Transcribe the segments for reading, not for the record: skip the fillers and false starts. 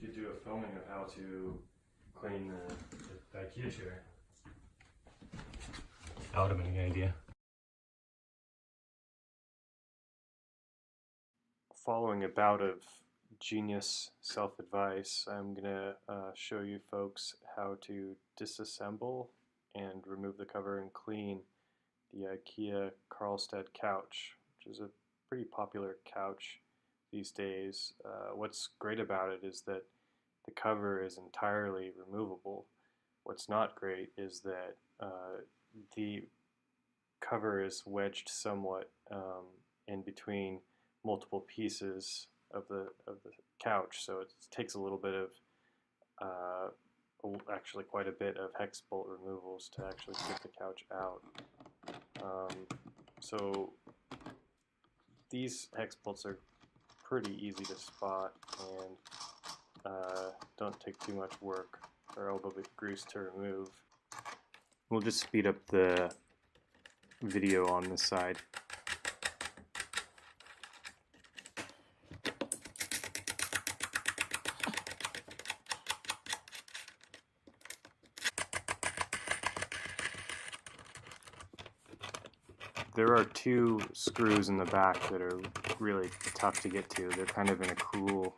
could do a filming of how to clean the Ikea chair. That would have been a good idea. Following a bout of genius self-advice, I'm going to show you folks how to disassemble and remove the cover and clean the Ikea Karstad couch, which is a pretty popular couch these days. What's great about it is that the cover is entirely removable. What's not great is that the cover is wedged somewhat in between multiple pieces of the couch, so it takes a little bit of actually quite a bit of hex bolt removals to actually get the couch out. So these hex bolts are pretty easy to spot and don't take too much work or elbow bit grease to remove. We'll just speed up the video on this side. There are two screws in the back that are really tough to get to. They're kind of in a cruel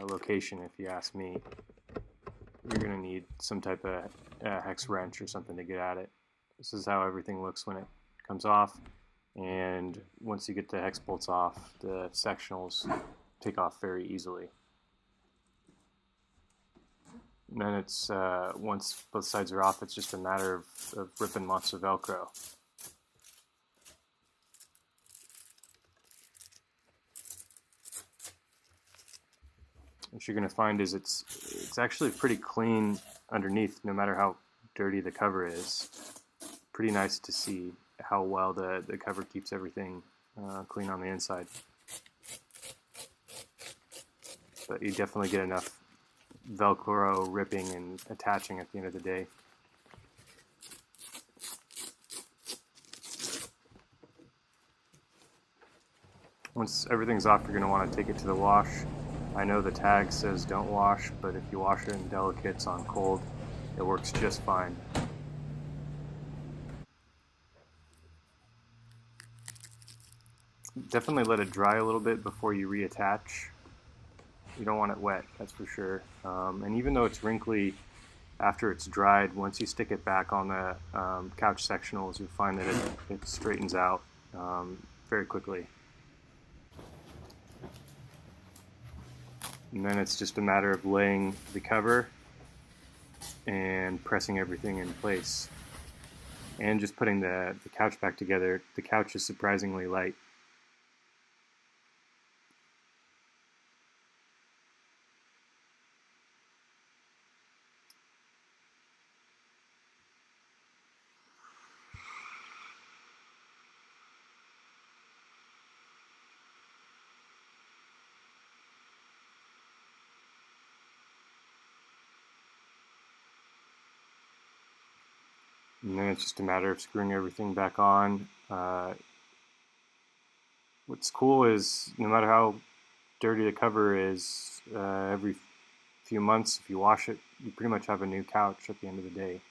location, if you ask me. You're going to need some type of hex wrench or something to get at it. This is how everything looks when it comes off, and once you get the hex bolts off, the sectionals take off very easily. And then it's once both sides are off, it's just a matter of ripping lots of Velcro. What you're going to find is it's actually pretty clean underneath, no matter how dirty the cover is. Pretty nice to see how well the cover keeps everything clean on the inside. But you definitely get enough Velcro ripping and attaching at the end of the day. Once everything's off, you're going to want to take it to the wash. I know the tag says don't wash, but if you wash it in delicates on cold, it works just fine. Definitely let it dry a little bit before you reattach. You don't want it wet, that's for sure. And even though it's wrinkly after it's dried, once you stick it back on the couch sectionals, you'll find that it straightens out very quickly. And then it's just a matter of laying the cover and pressing everything in place. And just putting the couch back together. The couch is surprisingly light. And then it's just a matter of screwing everything back on. What's cool is no matter how dirty the cover is, every few months, if you wash it, you pretty much have a new couch at the end of the day.